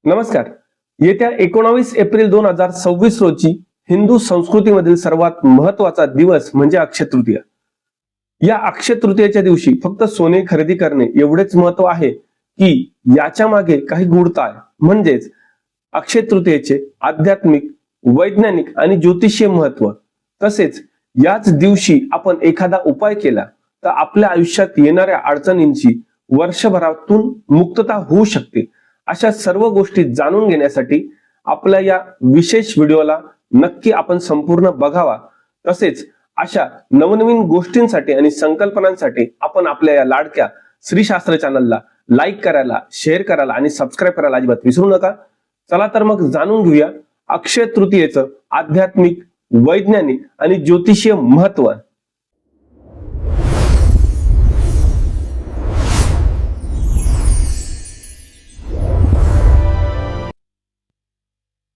नमस्कार. येत्या 19 एप्रिल 2026 रोजी हिंदू संस्कृतीमधील सर्वात महत्वाचा दिवस म्हणजे अक्षय तृतीया. या अक्षय तृतीयेच्या दिवशी फक्त सोने खरेदी करणे एवढेच महत्व आहे की याच्या मागे काही गूढता आहे. म्हणजेच अक्षय तृतीयेचे आध्यात्मिक, वैज्ञानिक आणि ज्योतिषीय महत्व. तसेच याच दिवशी आपण एखादा उपाय केला तर आपल्या आयुष्यात येणाऱ्या अडचणींची वर्षभरातून मुक्तता होऊ शकते. अशा सर्व गोष्टी जाणून घेण्यासाठी आपल्या या विशेष व्हिडिओला नक्की आपण संपूर्ण बघावा. तसेच अशा नवनवीन गोष्टींसाठी आणि संकल्पनांसाठी आपण आपल्या या लाडक्या श्रीशास्त्र चॅनलला लाईक करायला, शेअर करायला आणि सबस्क्राईब करायला अजिबात विसरू नका. चला तर मग जाणून घेऊया अक्षय तृतीयेचं आध्यात्मिक, वैज्ञानिक आणि ज्योतिषीय महत्व.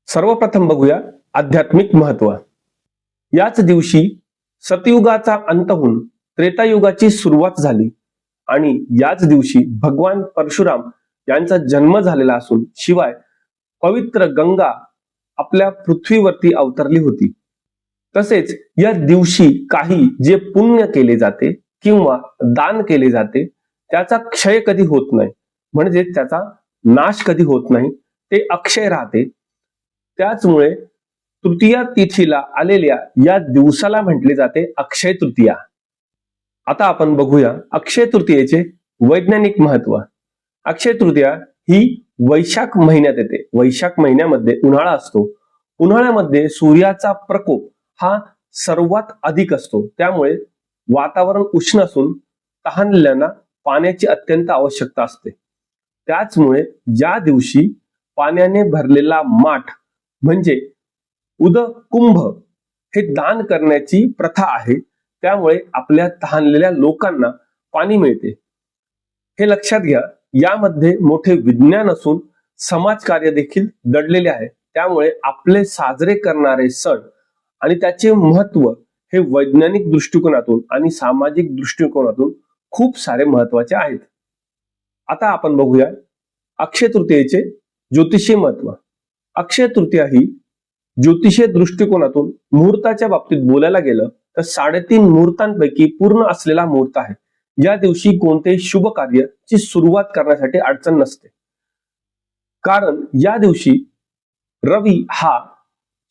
सर्वप्रथम बघूया आध्यात्मिक महत्व. याच दिवशी सतयुगाचा अंत होऊन त्रेतायुगाची सुरुवात झाली आणि याच दिवशी भगवान परशुराम यांचा जन्म झालेला असून शिवाय पवित्र गंगा आपल्या पृथ्वीवरती अवतरली होती. तसेच या दिवशी काही जे पुण्य केले जाते किंवा दान केले जाते त्याचा क्षय कधी होत नाही, म्हणजे त्याचा नाश कधी होत नाही, ते अक्षय राहते. त्याचमुळे तृतीया तिथीला आलेल्या या दिवसाला म्हटले जाते अक्षय तृतीया. आता आपण बघूया अक्षय तृतीयेचे वैज्ञानिक महत्व. अक्षय तृतीया ही वैशाख महिन्यात येते. वैशाख महिन्यामध्ये उन्हाळा असतो. उन्हाळ्यामध्ये सूर्याचा प्रकोप हा सर्वात अधिक असतो. त्यामुळे वातावरण उष्ण असून तहानलेल्यांना पाण्याची अत्यंत आवश्यकता असते. त्याचमुळे या दिवशी पाण्याने भरलेला माठ म्हणजे उदकुंभ हे दान करण्याची प्रथा आहे. त्यामुळे आपल्या तहानलेल्या लोकांना पाणी मिळते. हे लक्षात घ्या. यामध्ये मोठे विज्ञान असून समाजकार्य देखील दडलेले आहे. त्यामुळे आपले साजरे करणारे सण आणि त्याचे महत्व हे वैज्ञानिक दृष्टिकोनातून आणि सामाजिक दृष्टिकोनातून खूप सारे महत्वाचे आहेत. आता आपण बघूया अक्षय तृतीयेचे ज्योतिषीय महत्व. अक्षय तृतीया ही ज्योतिषीय दृष्टिकोनातून मुहूर्ताच्या बाबतीत बोलायला गेलं तर 3.5 मुहूर्तांपैकी पूर्ण असलेला मुहूर्त आहे. या दिवशी कोणतेही शुभ कार्याची सुरुवात करण्यासाठी अडचण नसते. कारण या दिवशी रवी हा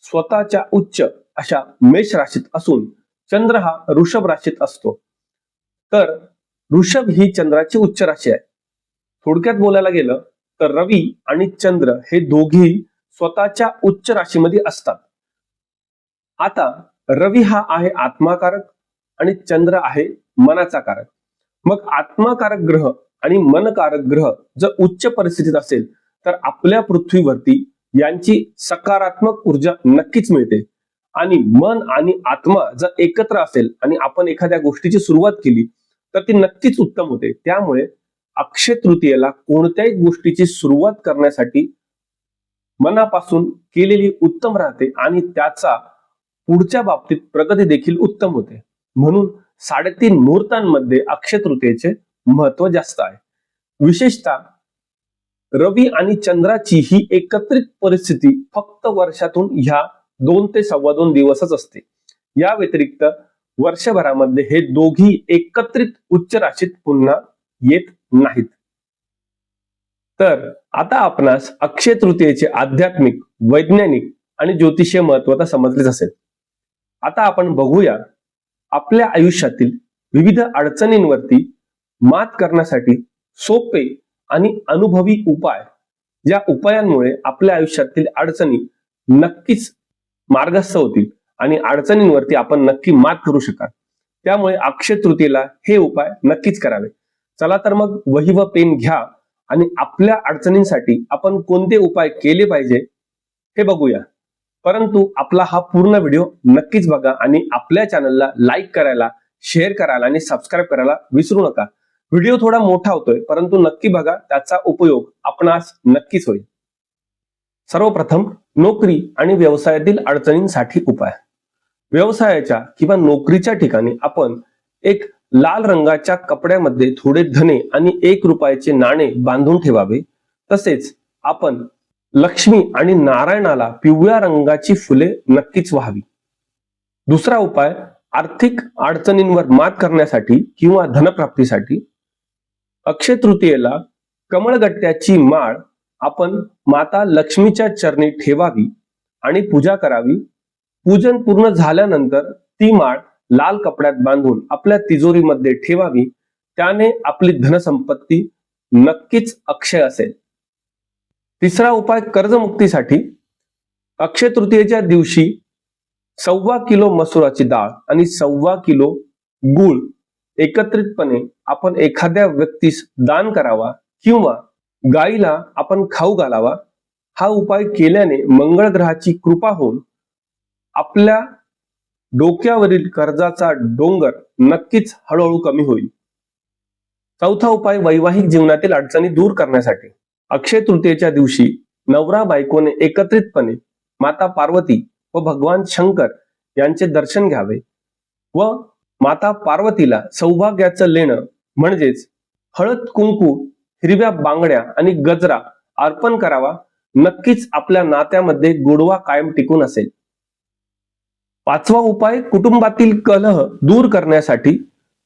स्वतःच्या उच्च अशा मेष राशीत असून चंद्र हा ऋषभ राशीत असतो. तर ऋषभ ही चंद्राची उच्च राशी आहे. थोडक्यात बोलायला गेलं तर रवी आणि चंद्र हे दोघेही स्वतःच्या उच्च राशीमध्ये असतात. आता रवी हा आहे आत्माकारक आणि चंद्र आहे मनाचा कारक. मग आत्माकारक ग्रह आणि मनकारक ग्रह जर उच्च परिस्थितीत असेल तर आपल्या पृथ्वीवरती यांची सकारात्मक ऊर्जा नक्कीच मिळते. आणि मन आणि आत्मा जर एकत्र असेल आणि आपण एखाद्या गोष्टीची सुरुवात केली तर ती नक्कीच उत्तम होते. त्यामुळे अक्षय तृतीयेला कोणत्याही गोष्टीची सुरुवात करण्यासाठी मनापासून केलेली उत्तम राहते आणि त्याचा पुढच्या बाबतीत प्रगती देखील उत्तम होते. म्हणून 3.5 मुहूर्तांमध्ये अक्षय तृतीयेचे महत्व जास्त आहे. विशेषतः रवी आणि चंद्राची ही एकत्रित परिस्थिती फक्त वर्षातून ह्या 2 ते 2.25 दिवसच असते. या व्यतिरिक्त वर्षभरामध्ये हे दोघी एकत्रित उच्च राशीत पुन्हा येत नाहीत. तर आता आपणास अक्षय तृतीयेचे आध्यात्मिक, वैज्ञानिक आणि ज्योतिषीय महत्व तर समजलेच असेल. आता आपण बघूया आपल्या आयुष्यातील विविध अडचणींवरती मात करण्यासाठी सोपे आणि अनुभवी उपाय. ज्या उपायांमुळे आपल्या आयुष्यातील अडचणी नक्कीच मार्गस्थ होतील आणि अडचणींवरती आपण नक्की मात करू शकाल. त्यामुळे अक्षय तृतीयेला हे उपाय नक्कीच करावे. चला तर मग वही व पेन घ्या आणि आपल्या अडचणींसाठी आपण कोणते उपाय केले पाहिजे हे बघूया. परंतु आपला हा पूर्ण व्हिडिओ नक्कीच बघा आणि आपल्या चॅनलला लाईक करायला, शेअर करायला आणि सबस्क्राईब करायला विसरू नका. व्हिडिओ थोडा मोठा होतोय परंतु नक्की बघा, त्याचा उपयोग आपणास नक्कीच होईल. सर्वप्रथम नोकरी आणि व्यवसायातील अडचणींसाठी उपाय. व्यवसायाच्या किंवा नोकरीच्या ठिकाणी आपण एक लाल रंगाच्या कपड्यामध्ये थोडे धने आणि 1 रुपयाचे नाणे बांधून ठेवावे. तसेच आपण लक्ष्मी आणि नारायणाला पिवळ्या रंगाची फुले नक्कीच व्हावी. दुसरा उपाय, आर्थिक अडचणींवर मात करण्यासाठी किंवा धनप्राप्तीसाठी अक्षय तृतीयेला कमळगट्ट्याची माळ आपण माता लक्ष्मीच्या चरणी ठेवावी आणि पूजा करावी. पूजन पूर्ण झाल्यानंतर ती माळ लाल कपड्यात बांधून आपल्या तिजोरीमध्ये ठेवावी. त्याने आपली धनसंपत्ती नक्कीच अक्षय असेल. तिसरा उपाय, कर्जमुक्तीसाठी अक्षय तृतीयेच्या दिवशी 1.25 किलो मसुराची डाळ आणि 1.25 किलो गूळ एकत्रितपणे आपण एखाद्या व्यक्तीस दान करावा किंवा गायीला आपण खाऊ घालावा. हा उपाय केल्याने मंगळ ग्रहाची कृपा होऊन आपल्या डोक्यावरील कर्जाचा डोंगर नक्कीच हळूहळू कमी होईल. चौथा उपाय, वैवाहिक जीवनातील अडचणी दूर करण्यासाठी अक्षय तृतीयेच्या दिवशी नवरा बायकोने एकत्रितपणे माता पार्वती व भगवान शंकर यांचे दर्शन घ्यावे व माता पार्वतीला सौभाग्याचं लेणं म्हणजेच हळद कुंकू, हिरव्या बांगड्या आणि गजरा अर्पण करावा. नक्कीच आपल्या नात्यामध्ये गोडवा कायम टिकून असेल. पाचवा उपाय, कुटुंबातील कलह दूर करण्यासाठी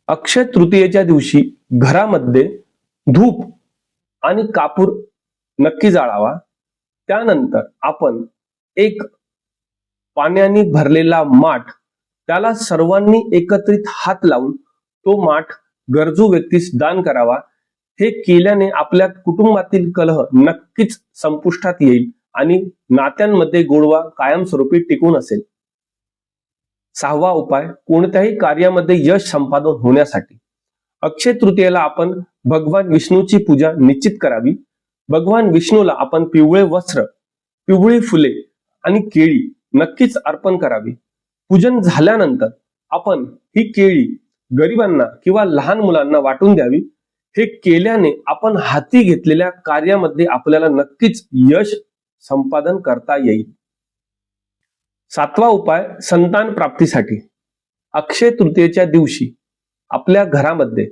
अक्षय तृतीयेच्या दिवशी घरामध्ये धूप आणि कापूर नक्की जाळावा. त्यानंतर आपण एक पाण्याने भरलेला माठ, त्याला सर्वांनी एकत्रित हात लावून तो माठ गरजू व्यक्तीस दान करावा. हे केल्याने आपल्या कुटुंबातील कलह नक्कीच संपुष्टात येईल आणि नात्यांमध्ये गोडवा कायमस्वरूपी टिकून असेल. सहावा उपाय, कोणत्याही कार्यामध्ये यश संपादन होण्यासाठी अक्षय तृतीयेला आपण भगवान विष्णूची पूजा निश्चित करावी. भगवान विष्णूला आपण पिवळे वस्त्र, पिवळी फुले आणि केळी नक्कीच अर्पण करावी. पूजन झाल्यानंतर आपण ही केळी गरिबांना किंवा लहान मुलांना वाटून द्यावी. हे केल्याने आपण हाती घेतलेल्या कार्यामध्ये आपल्याला नक्कीच यश संपादन करता येईल. सातवा उपाय, संतान प्राप्तीसाठी अक्षय तृतीयेच्या दिवशी आपल्या घरामध्ये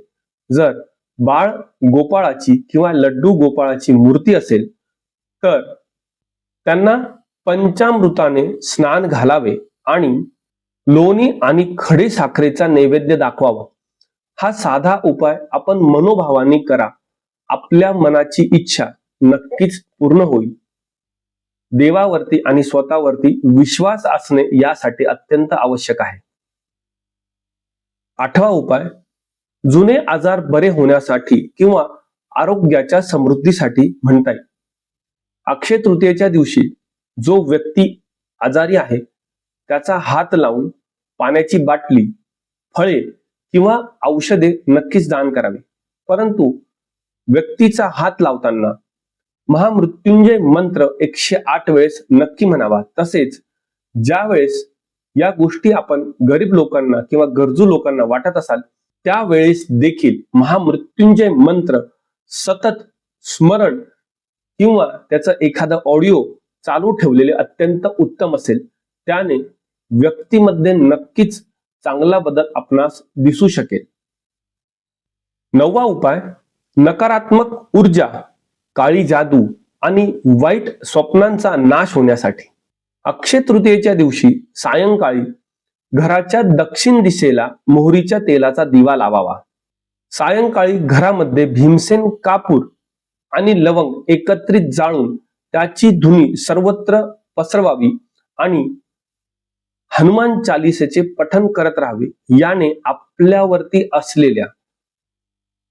जर बाळ गोपाळाची किंवा लड्डू गोपाळाची मूर्ती असेल तर त्यांना पंचामृताने स्नान घालावे आणि लोणी आणि खडी साखरेचा नैवेद्य दाखवावा. हा साधा उपाय आपण मनोभावाने करा. आपल्या मनाची इच्छा नक्कीच पूर्ण होईल. देवावरती आणि स्वतःवरती विश्वास असणे यासाठी अत्यंत आवश्यक आहे. आठवा उपाय, जुने आजार बरे होण्यासाठी किंवा आरोग्याच्या समृद्धीसाठी म्हणता येईल. अक्षय तृतीयेच्या दिवशी जो व्यक्ती आजारी आहे त्याचा हात लावून पाण्याची बाटली, फळे किंवा औषधे नक्कीच दान करावी. परंतु व्यक्तीचा हात लावताना महामृत्युंजय मंत्र 108 वेळेस नक्की म्हणावा. तसेच ज्या वेळेस या गोष्टी आपण गरीब लोकांना किंवा गरजू लोकांना वाटत असाल त्यावेळेस देखील महामृत्युंजय मंत्र सतत स्मरण किंवा त्याचा एखादा ऑडिओ चालू ठेवलेले अत्यंत उत्तम असेल. त्याने व्यक्तीमध्ये नक्कीच चांगला बदल आपणास दिसू शकेल. नववा उपाय, नकारात्मक ऊर्जा, काळी जादू आणि वाईट स्वप्नांचा नाश होण्यासाठी अक्षय तृतीयेच्या दिवशी सायंकाळी घराच्या दक्षिण दिशेला मोहरीच्या तेलाचा दिवा लावावा. सायंकाळी घरामध्ये भीमसेन कापूर आणि लवंग एकत्रित जाळून त्याची धुनी सर्वत्र पसरवावी आणि हनुमान चालिसेचे पठण करत राहावे. याने आपल्यावरती असलेल्या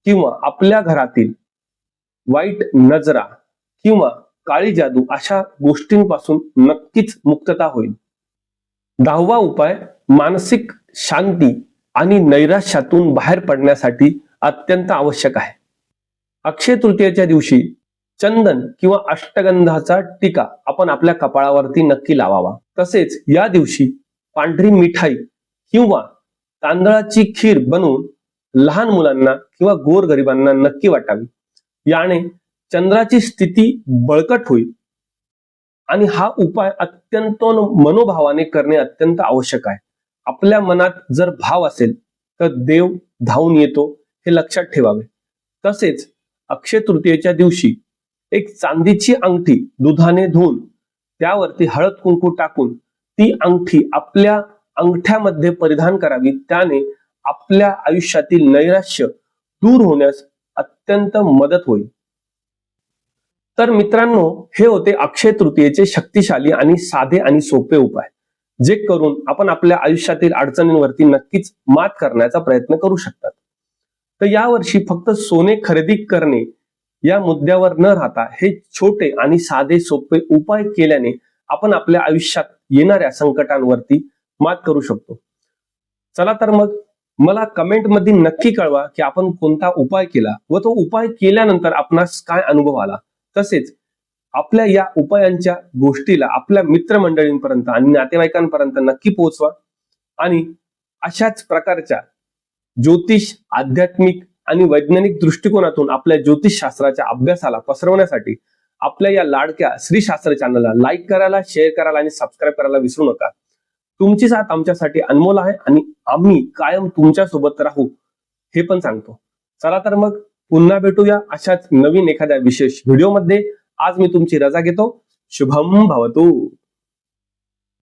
किंवा आपल्या घरातील वाईट नजरा किंवा काळी जादू अशा गोष्टींपासून नक्कीच मुक्तता होईल. 10वा उपाय, मानसिक शांती आणि नैराश्यातून बाहेर पडण्यासाठी अत्यंत आवश्यक आहे. अक्षय तृतीयेच्या दिवशी चंदन किंवा अष्टगंधाचा टिका आपण आपल्या कपाळावरती नक्की लावावा. तसेच या दिवशी पांढरी मिठाई किंवा तांदळाची खीर बनवून लहान मुलांना किंवा गोरगरिबांना नक्की वाटावी. याने चंद्राची स्थिती बळकट होईल आणि हा उपाय अत्यंत मनोभावाने करणे अत्यंत आवश्यक आहे. आपल्या मनात जर भाव असेल तर देव धावून येतो, हे लक्षात ठेवावे. तसेच अक्षय तृतीयेच्या दिवशी एक चांदीची अंगठी दुधाने धुवून त्यावरती हळद कुंकू टाकून ती अंगठी आपल्या अंगठ्यामध्ये परिधान करावी. त्याने आपल्या आयुष्यातील नैराश्य दूर होण्यास अत्यंत मदत होईल. तर मित्रांनो, हे होते अक्षय तृतीयेचे शक्तिशाली आणि साधे आणि सोपे उपाय, जे करून आपण आपल्या आयुष्यातील अडचणींवरती नक्कीच मात करण्याचा प्रयत्न करू शकतात. तर यावर्षी फक्त सोने खरेदी करणे या मुद्द्यावर न राहता हे छोटे आणि साधे सोपे उपाय केल्याने आपण आपल्या आयुष्यात येणाऱ्या संकटांवरती मात करू शकतो. चला तर मग मला कमेंटमध्ये नक्की कळवा की आपण कोणता उपाय केला व तो उपाय केल्यानंतर आपणास काय अनुभव आला. तसेच आपल्या या उपायांच्या गोष्टीला आपल्या मित्रमंडळींपर्यंत आणि नातेवाईकांपर्यंत नक्की पोहोचवा. आणि अशाच प्रकारच्या ज्योतिष, आध्यात्मिक आणि वैज्ञानिक दृष्टिकोनातून आपल्या ज्योतिष शास्त्राच्या अभ्यासाला पसरवण्यासाठी आपल्या या लाडक्या श्री शास्त्र चॅनलला लाईक करायला, शेअर करायला आणि सबस्क्राईब करायला विसरू नका. तुमची साथ आमच्यासाठी अनमोल आहे आणि आम्ही कायम तुमच्या सोबत राहू हे पण सांगतो. चला तर मग पुन्हा भेटूया अशाच नवीन एखाद्या विशेष व्हिडिओमध्ये. आज मी तुमची रजा घेतो. शुभम भवतु.